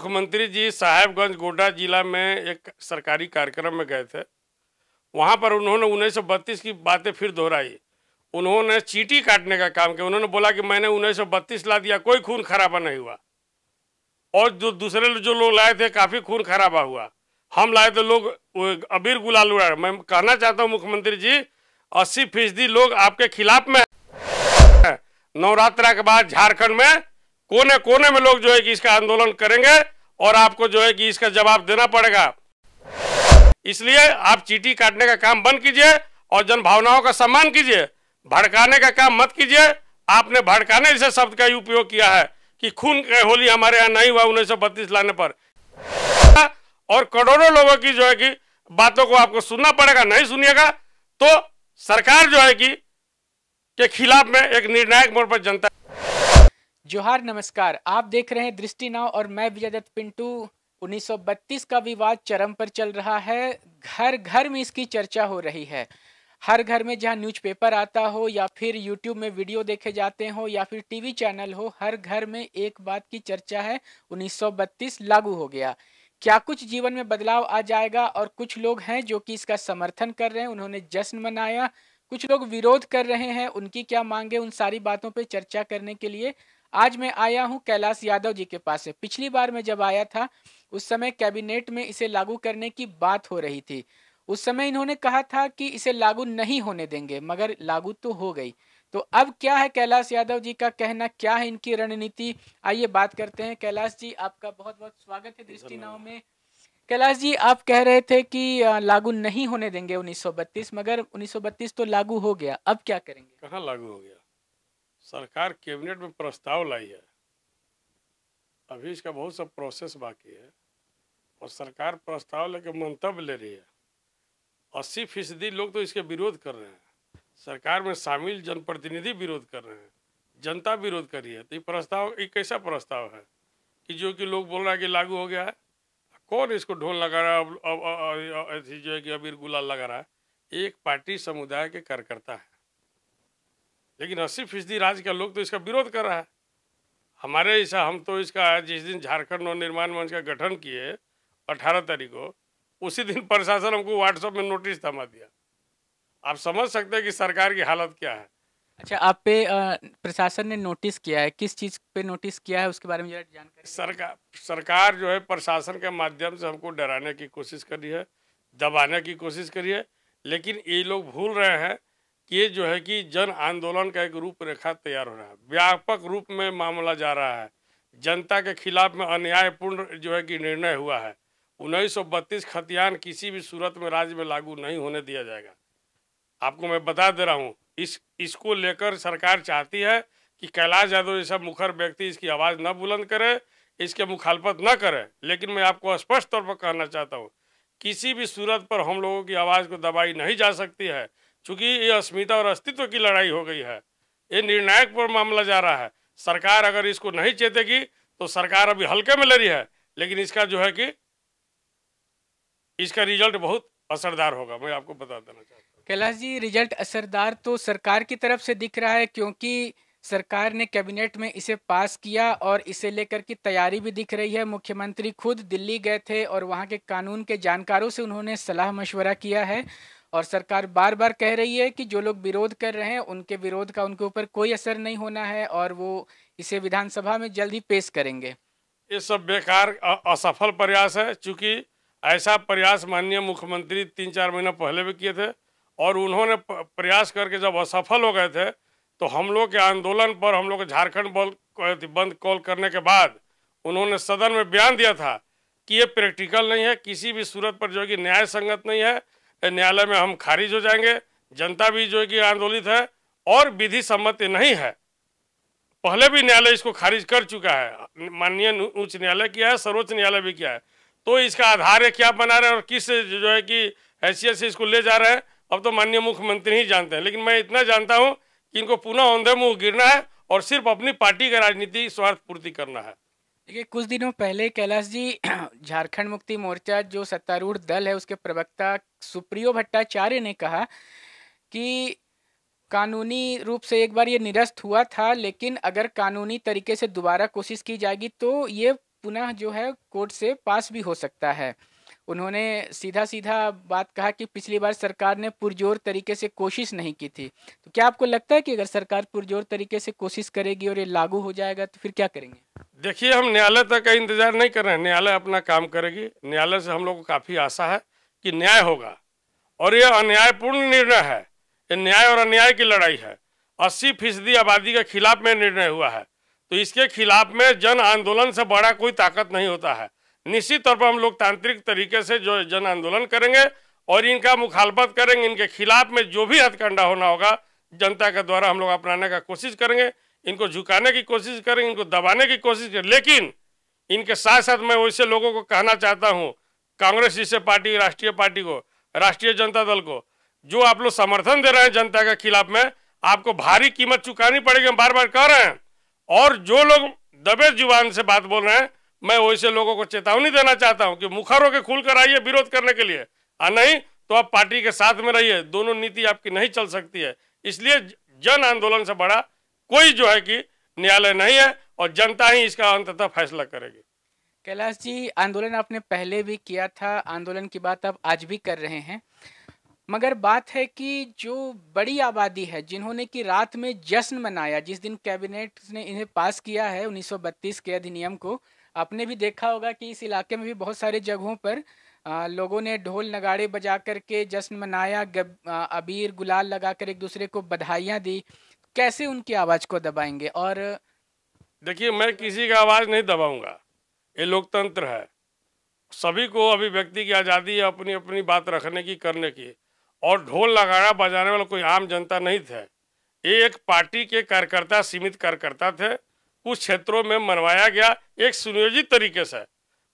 मुख्यमंत्री जी साहेबगंज गोड्डा जिला में एक सरकारी कार्यक्रम में गए थे। वहां पर उन्होंने 1932 की बातें फिर दोहराई। उन्होंने चीटी काटने का काम किया। उन्होंने बोला कि मैंने 1932 ला दिया, कोई खून खराबा नहीं हुआ, और जो दूसरे जो लोग लाए थे काफी खून खराबा हुआ। हम लाए तो लोग अबीर गुलाल उड़ा। मैं कहना चाहता हूं मुख्यमंत्री जी, 80% लोग आपके खिलाफ में है। नवरात्रा के बाद झारखंड में कोने कोने में लोग जो है कि इसका आंदोलन करेंगे और आपको जो है कि इसका जवाब देना पड़ेगा। इसलिए आप चीटी काटने का काम बंद कीजिए और जन भावनाओं का सम्मान कीजिए। भड़काने का काम मत कीजिए। आपने भड़काने जैसे शब्द का उपयोग किया है कि खून का होली हमारे यहाँ नहीं हुआ 1932 लाने पर, और करोड़ों लोगों की जो है कि बातों को आपको सुनना पड़ेगा। नहीं सुनिएगा तो सरकार जो है कि के खिलाफ में एक निर्णायक मोड़ पर जनता। जोहार, नमस्कार। आप देख रहे हैं दृष्टि नाव और मैं विजय दत्त पिंटू। 1932 का विवाद चरम पर चल रहा है। घर घर में इसकी चर्चा हो रही है। हर घर में जहां न्यूज़पेपर आता हो या फिर यूट्यूब में वीडियो देखे जाते हो या फिर टीवी चैनल हो, हर घर में एक बात की चर्चा है, 1932 लागू हो गया। क्या कुछ जीवन में बदलाव आ जाएगा? और कुछ लोग हैं जो कि इसका समर्थन कर रहे हैं, उन्होंने जश्न मनाया। कुछ लोग विरोध कर रहे हैं, उनकी क्या मांगे, उन सारी बातों पे चर्चा करने के लिए आज मैं आया हूं कैलाश यादव जी के पास से। पिछली बार मैं जब आया था उस समय कैबिनेट में इसे लागू करने की बात हो रही थी। उस समय इन्होंने कहा था कि इसे लागू नहीं होने देंगे, मगर लागू तो हो गई। तो अब क्या है कैलाश यादव जी का कहना, क्या है इनकी रणनीति, आइए बात करते हैं। कैलाश जी, आपका बहुत बहुत स्वागत है दृष्टि नाव में। कैलाश जी, आप कह रहे थे कि लागू नहीं होने देंगे 1932, मगर 1932 तो लागू हो गया, अब क्या करेंगे? कहाँ लागू हो गया? सरकार कैबिनेट में प्रस्ताव लाई है, अभी इसका बहुत सा प्रोसेस बाकी है और सरकार प्रस्ताव लेकर मंतव्य ले रही है। 80% लोग तो इसके विरोध कर रहे हैं। सरकार में शामिल जनप्रतिनिधि विरोध कर रहे हैं, जनता विरोध कर रही है। तो ये प्रस्ताव एक कैसा प्रस्ताव है कि जो कि लोग बोल रहा है कि लागू हो गया है? कौन इसको ढोल लगा रहा है? अब जो है कि अबीर गुलाल लगा रहा है? एक पार्टी समुदाय के कार्यकर्ता है, लेकिन 80% राज्य का लोग तो इसका विरोध कर रहा है। हमारे ऐसा हम तो इसका जिस दिन झारखंड नवनिर्माण मंच का गठन किए 18 तारीख को, उसी दिन प्रशासन हमको व्हाट्सएप में नोटिस थमा दिया। आप समझ सकते हैं कि सरकार की हालत क्या है। अच्छा, आप पे प्रशासन ने नोटिस किया है? किस चीज़ पे नोटिस किया है, उसके बारे में जरा जानकारी। सरकार जो है प्रशासन के माध्यम से हमको डराने की कोशिश करी है, दबाने की कोशिश करी है, लेकिन ये लोग भूल रहे हैं कि ये जो है कि जन आंदोलन का एक रूपरेखा तैयार हो रहा है। व्यापक रूप में मामला जा रहा है। जनता के खिलाफ में अन्यायपूर्ण जो है कि निर्णय हुआ है। 1932 खतियान किसी भी सूरत में राज्य में लागू नहीं होने दिया जाएगा। आपको मैं बता दे रहा हूँ, इसको लेकर सरकार चाहती है कि कैलाश यादव जैसा मुखर व्यक्ति इसकी आवाज़ न बुलंद करे, इसके मुखालफत न करे। लेकिन मैं आपको स्पष्ट तौर पर कहना चाहता हूँ, किसी भी सूरत पर हम लोगों की आवाज़ को दबाई नहीं जा सकती है, क्योंकि ये अस्मिता और अस्तित्व की लड़ाई हो गई है। ये निर्णायक पर मामला जा रहा है। सरकार अगर इसको नहीं चेतेगी तो सरकार अभी हल्के में ले रही है, लेकिन इसका जो है कि इसका रिजल्ट बहुत असरदार होगा। मैं आपको बता देना चाहता हूँ। कैलाश जी, रिजल्ट असरदार तो सरकार की तरफ से दिख रहा है, क्योंकि सरकार ने कैबिनेट में इसे पास किया और इसे लेकर की तैयारी भी दिख रही है। मुख्यमंत्री खुद दिल्ली गए थे और वहां के कानून के जानकारों से उन्होंने सलाह मशवरा किया है, और सरकार बार बार कह रही है कि जो लोग विरोध कर रहे हैं उनके विरोध का उनके ऊपर कोई असर नहीं होना है और वो इसे विधानसभा में जल्द ही पेश करेंगे। ये सब बेकार असफल प्रयास है, चूँकि ऐसा प्रयास माननीय मुख्यमंत्री 3-4 महीना पहले भी किए थे, और उन्होंने प्रयास करके जब असफल हो गए थे तो हम लोग के आंदोलन पर, हम लोग झारखंड बंद कॉल करने के बाद उन्होंने सदन में बयान दिया था कि ये प्रैक्टिकल नहीं है, किसी भी सूरत पर जो है कि न्याय संगत नहीं है, न्यायालय में हम खारिज हो जाएंगे। जनता भी जो है कि आंदोलित है और विधि सम्मत नहीं है। पहले भी न्यायालय इसको खारिज कर चुका है, माननीय उच्च न्यायालय किया है, सर्वोच्च न्यायालय भी किया है। तो इसका आधार क्या बना रहे हैं और किस जो है कि हैसियत से इसको ले जा रहे हैं, अब तो माननीय मुख्यमंत्री ही जानते हैं। लेकिन मैं इतना जानता हूं कि इनको पुनः औंधे मुंह गिरना है और सिर्फ अपनी पार्टी का राजनीति स्वार्थ पूर्ति करना है। देखिए, कुछ दिनों पहले कैलाश जी झारखंड मुक्ति मोर्चा जो सत्तारूढ़ दल है उसके प्रवक्ता सुप्रियो भट्टाचार्य ने कहा कि कानूनी रूप से एक बार ये निरस्त हुआ था, लेकिन अगर कानूनी तरीके से दोबारा कोशिश की जाएगी तो ये पुनः जो है कोर्ट से पास भी हो सकता है। उन्होंने सीधा-सीधा बात कहा कि पिछली बार सरकार ने पुरजोर तरीके से कोशिश नहीं की थी। तो क्या आपको लगता है कि अगर सरकार पुरजोर तरीके से कोशिश करेगी और ये लागू हो जाएगा तो फिर क्या करेंगे? देखिए, हम न्यायालय तक का इंतजार नहीं कर रहे हैं। न्यायालय अपना काम करेगी। न्यायालय से हम लोग को काफ़ी आशा है कि न्याय होगा, और ये अन्यायपूर्ण निर्णय है। ये न्याय और अन्याय की लड़ाई है। 80% आबादी के खिलाफ में निर्णय हुआ है, तो इसके खिलाफ में जन आंदोलन से बड़ा कोई ताकत नहीं होता है। निश्चित तौर पर हम लोकतांत्रिक तरीके से जो जन आंदोलन करेंगे और इनका मुखालफत करेंगे। इनके खिलाफ में जो भी हथकंडा होना होगा जनता के द्वारा हम लोग अपनाने का कोशिश करेंगे। इनको झुकाने की कोशिश करेंगे, इनको दबाने की कोशिश करेंगे। लेकिन इनके साथ साथ मैं वैसे लोगों को कहना चाहता हूँ, कांग्रेस जैसे पार्टी, राष्ट्रीय पार्टी को, राष्ट्रीय जनता दल को, जो आप लोग समर्थन दे रहे हैं जनता के खिलाफ में, आपको भारी कीमत चुकानी पड़ेगी। हम बार बार कह रहे हैं। और जो लोग दबे जुबान से बात बोल रहे हैं, मैं वैसे लोगों को चेतावनी देना चाहता हूं कि मुखर होकर खुलकर आइए विरोध करने के लिए, और नहीं तो आप पार्टी के साथ में रहिए। दोनों नीति आपकी नहीं चल सकती है। इसलिए जन आंदोलन से बड़ा कोई जो है कि न्यायालय नहीं है, और जनता ही इसका अंततः फैसला करेगी। कैलाश जी, आंदोलन आपने पहले भी किया था, आंदोलन की बात आप आज भी कर रहे हैं, मगर बात है कि जो बड़ी आबादी है जिन्होंने कि रात में जश्न मनाया जिस दिन कैबिनेट ने इन्हें पास किया है 1932 के अधिनियम को, आपने भी देखा होगा कि इस इलाके में भी बहुत सारे जगहों पर लोगों ने ढोल नगाड़े बजा करके जश्न मनाया, अबीर गुलाल लगाकर एक दूसरे को बधाइयाँ दी। कैसे उनकी आवाज़ को दबाएंगे? और देखिए, मैं किसी का आवाज़ नहीं दबाऊंगा। ये लोकतंत्र है। सभी को अभिव्यक्ति की आज़ादी है, अपनी अपनी बात रखने की, करने की। और ढोल नगाड़ा बजाने वाला कोई आम जनता नहीं थे। ये एक पार्टी के कार्यकर्ता, सीमित कार्यकर्ता थे। कुछ क्षेत्रों में मनवाया गया एक सुनियोजित तरीके से।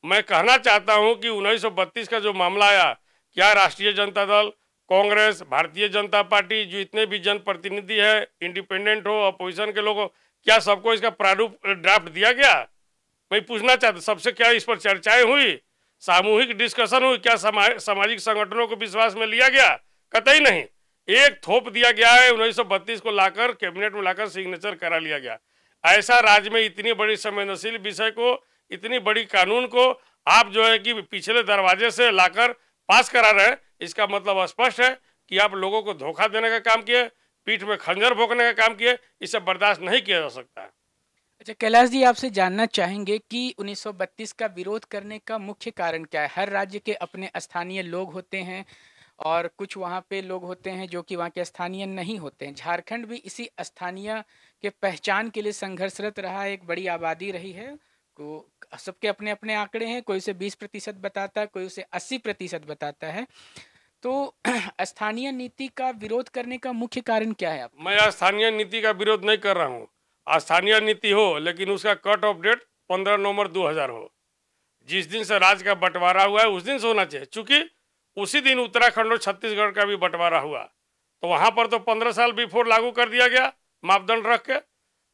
मैं कहना चाहता हूं कि 1932 का जो मामला आया, क्या राष्ट्रीय जनता दल, कांग्रेस, भारतीय जनता पार्टी, जो इतने भी जनप्रतिनिधि है, इंडिपेंडेंट हो, अपोजिशन के लोग हो, क्या सबको इसका प्रारूप ड्राफ्ट दिया गया? मैं पूछना चाहता, सबसे क्या इस पर चर्चाएं हुई, सामूहिक डिस्कशन हुई? क्या सामाजिक संगठनों को विश्वास में लिया गया? कतई नहीं। एक थोप दिया गया है, 1932 को लाकर कैबिनेट में लाकर सिग्नेचर करा लिया गया। ऐसा राज्य में इतनी बड़ी संवेदनशील विषय को, इतनी बड़ी कानून को आप जो है कि पिछले दरवाजे से लाकर पास करा रहे हैं, इसका मतलब स्पष्ट है कि आप लोगों को धोखा देने का काम किए, पीठ में खंजर भोंकने का काम किए। इसे बर्दाश्त नहीं किया जा सकता है। अच्छा कैलाश जी, आपसे जानना चाहेंगे कि 1932 का विरोध करने का मुख्य कारण क्या है? हर राज्य के अपने स्थानीय लोग होते हैं और कुछ वहाँ पे लोग होते हैं जो कि वहाँ के स्थानीय नहीं होते हैं। झारखंड भी इसी स्थानीय के पहचान के लिए संघर्षरत रहा है, एक बड़ी आबादी रही है। को सबके अपने अपने आंकड़े हैं, कोई उसे 20% बताता है, कोई उसे 80% बताता है। तो स्थानीय नीति का विरोध करने का मुख्य कारण क्या है? आप मैं स्थानीय नीति का विरोध नहीं कर रहा हूँ। स्थानीय नीति हो, लेकिन उसका कट ऑफ डेट 15 नवंबर 2000 हो। जिस दिन से राज्य का बंटवारा हुआ है उस दिन से होना चाहिए, चूंकि उसी दिन उत्तराखंड और छत्तीसगढ़ का भी बंटवारा हुआ, तो वहां पर तो 15 साल बिफोर लागू कर दिया गया मापदंड रख के।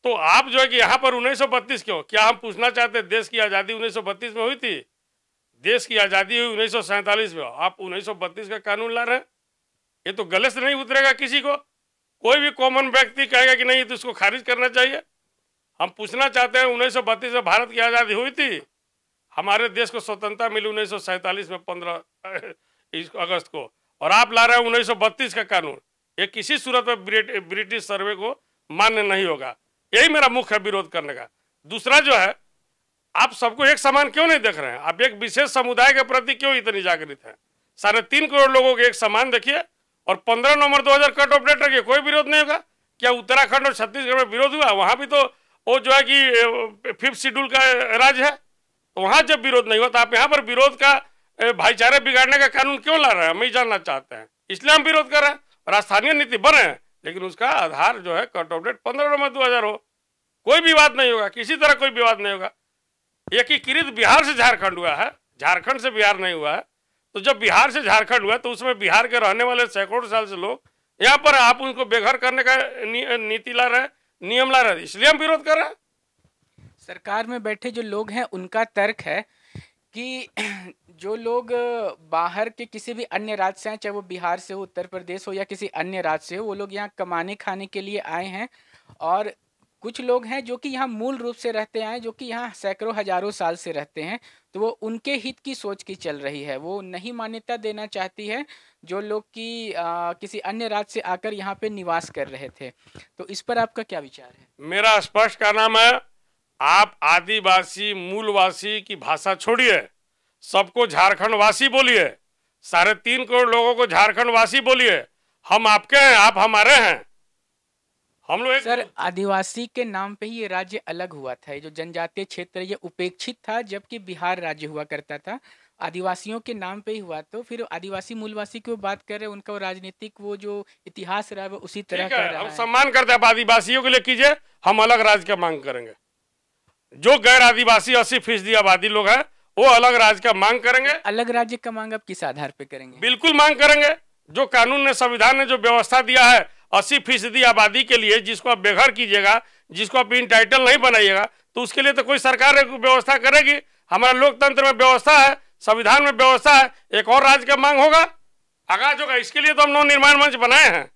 तो आप जो है कि यहाँ पर 1932 क्यों? क्या हम पूछना चाहते हैं देश की आज़ादी 1932 में हुई थी? देश की आज़ादी हुई 1947 में। आप 1932 का कानून ला रहे हैं, ये तो गले से नहीं उतरेगा किसी को। कोई भी कॉमन व्यक्ति कहेगा कि नहीं तो इसको खारिज करना चाहिए। हम पूछना चाहते हैं 1932 में भारत की आज़ादी हुई थी? हमारे देश को स्वतंत्रता मिली 1947 में 15 अगस्त को, और आप ला रहे हैं 1932 का कानून। ये किसी सूरत में ब्रिटिश सर्वे को मान्य नहीं होगा। यही मेरा मुख्य विरोध करने का। दूसरा जो है, आप सबको एक समान क्यों नहीं देख रहे हैं? आप एक विशेष समुदाय के प्रति क्यों इतनी जागृत हैं? 3.5 करोड़ लोगों को एक समान देखिए और 15 नवंबर 2000 कट ऑफ डेट रखिए, कोई विरोध नहीं होगा। क्या उत्तराखंड और छत्तीसगढ़ में विरोध हुआ? वहां भी तो वो जो है कि 5th शेड्यूल का राज्य है, तो वहां जब विरोध नहीं हुआ तो आप यहाँ पर विरोध का भाईचारे बिगाड़ने का कानून क्यों ला रहे हैं? हम ही जानना चाहते हैं। इसलिए हम विरोध कर रहे हैं। और स्थानीय नीति बने हैं, लेकिन उसका आधार जो है कट ऑफ डेट 15 नवंबर 2000 हो। कोई विवाद नहीं होगा, किसी तरह कोई विवाद नहीं होगा। एकीकृत बिहार से झारखंड हुआ है, झारखंड से बिहार नहीं हुआ है। तो जब बिहार से झारखंड हुआ तो उसमें बिहार के रहने वाले सैकड़ों साल से लोग यहाँ पर, आप उनको बेघर करने का नीति ला रहे हैं, नियम ला रहे हैं, इसलिए हम विरोध कर रहे हैं। सरकार में बैठे जो लोग हैं उनका तर्क है कि जो लोग बाहर के किसी भी अन्य राज्य से हैं, चाहे वो बिहार से हो, उत्तर प्रदेश हो या किसी अन्य राज्य से हो, वो लोग यहाँ कमाने खाने के लिए आए हैं और कुछ लोग हैं जो कि यहाँ मूल रूप से रहते आए, जो कि यहाँ सैकड़ों हजारों साल से रहते हैं, तो वो उनके हित की सोच की चल रही है। वो नहीं मान्यता देना चाहती है जो लोग कि किसी अन्य राज्य से आकर यहाँ पे निवास कर रहे थे। तो इस पर आपका क्या विचार है? मेरा स्पष्ट कहना है, आप आदिवासी मूलवासी की भाषा छोड़िए, सबको झारखंड वासी बोलिए, 3.5 करोड़ लोगों को झारखंड वासी बोलिए। हम आपके हैं, आप हमारे हैं। हम लोग सर, आदिवासी के नाम पे ही ये राज्य अलग हुआ था। ये जो जनजातीय क्षेत्र ये उपेक्षित था, जबकि बिहार राज्य हुआ करता था। आदिवासियों के नाम पे ही हुआ, तो फिर आदिवासी मूलवासी की वो बात कर रहे हैं, उनका वो राजनीतिक वो जो इतिहास रहा है वो उसी तरह का रहा हम है। सम्मान करते हैं, आदिवासियों के लिए कीजिए, हम अलग राज्य का मांग करेंगे। जो गैर आदिवासी 80% आबादी लोग हैं वो अलग राज्य का मांग करेंगे। अलग राज्य का मांग आप किस आधार पे करेंगे? बिल्कुल मांग करेंगे। जो कानून ने, संविधान ने जो व्यवस्था दिया है 80% आबादी के लिए, जिसको आप बेघर कीजिएगा, जिसको आप इंटाइटल नहीं बनाइएगा, तो उसके लिए तो कोई सरकार व्यवस्था करेगी। हमारा लोकतंत्र में व्यवस्था है, संविधान में व्यवस्था है, एक और राज्य का मांग होगा, आगाज होगा। इसके लिए तो हम नवनिर्माण मंच बनाए हैं।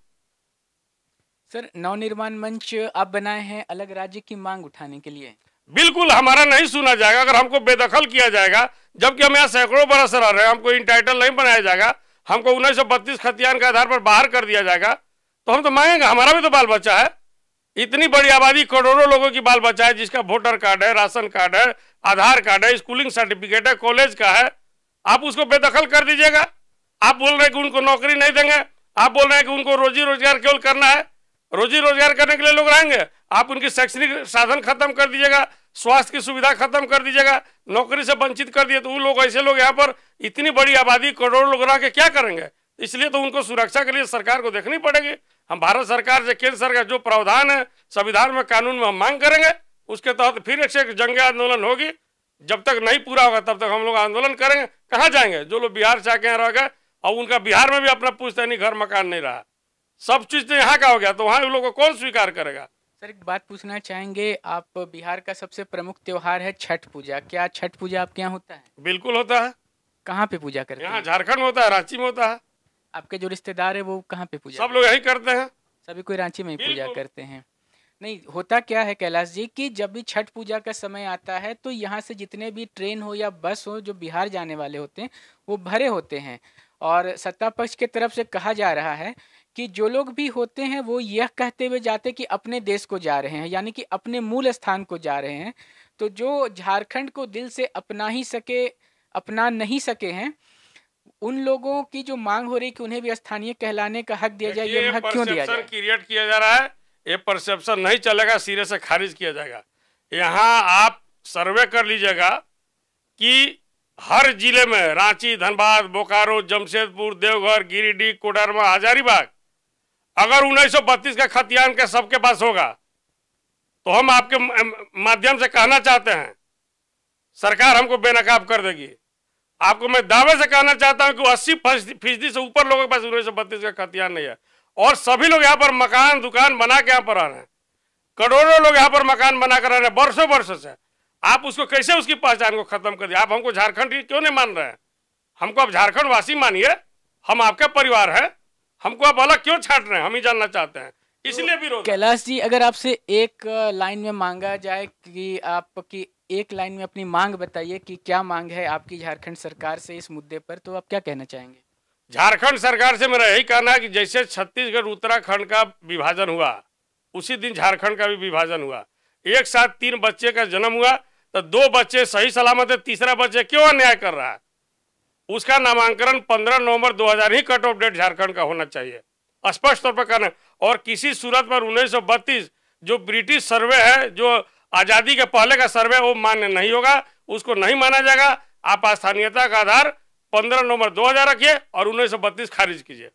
सर, नवनिर्माण मंच आप बनाए हैं अलग राज्य की मांग उठाने के लिए? बिल्कुल हमारा नहीं सुना जाएगा अगर हमको बेदखल किया जाएगा, जबकि हम यहाँ सैकड़ों बरस रह रहे हैं। हमको इंटाइटल नहीं बनाया जाएगा, हमको 1932 खतियान के आधार पर बाहर कर दिया जाएगा, तो हम तो मांगेंगे। हमारा भी तो बाल बच्चा है, इतनी बड़ी आबादी, करोड़ों लोगों की बाल बच्चा है, जिसका वोटर कार्ड है, राशन कार्ड है, आधार कार्ड है, स्कूलिंग सर्टिफिकेट है, कॉलेज का है। आप उसको बेदखल कर दीजिएगा। आप बोल रहे हैं कि उनको नौकरी नहीं देंगे, आप बोल रहे हैं कि उनको रोजी रोजगार केवल करना है। रोजी रोजगार करने के लिए लोग रहेंगे, आप उनकी शैक्षणिक साधन खत्म कर दीजिएगा, स्वास्थ्य की सुविधा खत्म कर दीजिएगा, नौकरी से वंचित कर दिए, तो वो लोग, ऐसे लोग यहाँ पर इतनी बड़ी आबादी, करोड़ों लोग रह के क्या करेंगे? इसलिए तो उनको सुरक्षा के लिए सरकार को देखनी पड़ेगी। हम भारत सरकार से, केंद्र सरकार जो प्रावधान है संविधान में, कानून में, हम मांग करेंगे। उसके तहत फिर एक से एक जंग आंदोलन होगी। जब तक नहीं पूरा होगा तब तक हम लोग आंदोलन करेंगे। कहाँ जाएंगे? जो लोग बिहार से आके यहाँ रह गए और उनका बिहार में भी अपना पुश्तैनी घर मकान नहीं रहा, सब चीज तो यहाँ का हो गया, तो वहाँ लोगों को कौन स्वीकार करेगा? सर, एक बात पूछना चाहेंगे, आप बिहार का सबसे प्रमुख त्योहार है छठ पूजा। क्या छठ पूजा आपके यहाँ होता है? बिल्कुल होता है। कहाँ पे पूजा करते यहाँ हैं? झारखंड में होता है, रांची में होता है। आपके जो रिश्तेदार है वो कहाँ पे पूजा सब लोग यही करते हैं। सभी कोई रांची में ही पूजा बिल्कुल। करते हैं? नहीं, होता क्या है कैलाश जी कि जब भी छठ पूजा का समय आता है तो यहाँ से जितने भी ट्रेन हो या बस हो जो बिहार जाने वाले होते हैं वो भरे होते हैं। और सत्ता पक्ष के तरफ से कहा जा रहा है कि जो लोग भी होते हैं वो यह कहते हुए जाते कि अपने देश को जा रहे हैं, यानी कि अपने मूल स्थान को जा रहे हैं। तो जो झारखंड को दिल से अपना नहीं सके हैं, उन लोगों की जो मांग हो रही है कि उन्हें भी स्थानीय कहलाने का हक दिया जाए, ये हक क्यों दिया जाए? क्रिएट किया जा रहा है, ये परसेप्शन नहीं चलेगा, सिरे से खारिज किया जाएगा। यहाँ आप सर्वे कर लीजिएगा कि हर जिले में, रांची, धनबाद, बोकारो, जमशेदपुर, देवघर, गिरिडीह, कोडरमा, हजारीबाग, अगर 1932 का खतियान के सबके पास होगा तो हम आपके माध्यम से कहना चाहते हैं, सरकार हमको बेनकाब कर देगी। आपको मैं दावे से कहना चाहता हूं कि 80% से ऊपर लोगों के पास 1932 का खतियान नहीं है, और सभी लोग यहाँ पर मकान दुकान बना के यहाँ पर आ रहे हैं। करोड़ों लोग यहाँ पर मकान बना कर आ रहे हैं वर्षों वर्षों से। आप उसको कैसे, उसकी पहचान को खत्म कर दिया? आप हमको झारखंड क्यों नहीं मान रहे हैं? हमको आप झारखंड वासी मानिए, हम आपका परिवार है, हमको आप अलग क्यों छाट रहे हैं? हम ही जानना चाहते हैं, इसलिए विरोध। कैलाश जी, अगर आपसे एक लाइन में मांगा जाए कि आपकी एक लाइन में अपनी मांग बताइए कि क्या मांग है आपकी झारखंड सरकार से इस मुद्दे पर, तो आप क्या कहना चाहेंगे? झारखंड सरकार से मेरा यही कहना है कि जैसे छत्तीसगढ़ उत्तराखंड का विभाजन हुआ, उसी दिन झारखंड का भी विभाजन हुआ। एक साथ 3 बच्चे का जन्म हुआ, तो 2 बच्चे सही सलामत है, तीसरा बच्चे क्यों अन्याय कर रहा है? उसका नामांकन 15 नवंबर 2000 ही कट ऑफ डेट झारखंड का होना चाहिए, स्पष्ट तौर पर कहना। और किसी सूरत पर 1932 जो ब्रिटिश सर्वे है, जो आजादी के पहले का सर्वे, वो मान्य नहीं होगा, उसको नहीं माना जाएगा। आप स्थानीयता का आधार 15 नवंबर 2000 रखिए और 1932 खारिज कीजिए।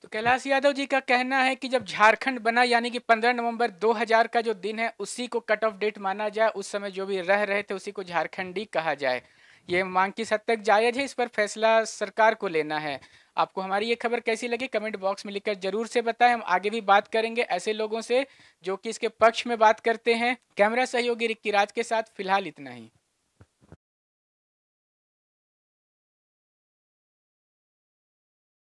तो कैलाश यादव जी का कहना है कि जब झारखंड बना, यानी कि 15 नवंबर 2000 का जो दिन है उसी को कट ऑफ डेट माना जाए, उस समय जो भी रह रहे थे उसी को झारखंडी कहा जाए। ये मांग किस हद तक जायज़ है, इस पर फैसला सरकार को लेना है। आपको हमारी ये खबर कैसी लगी कमेंट बॉक्स में लिखकर जरूर से बताएं। हम आगे भी बात करेंगे ऐसे लोगों से जो कि इसके पक्ष में बात करते हैं। कैमरा सहयोगी रिक्की राज के साथ फिलहाल इतना ही।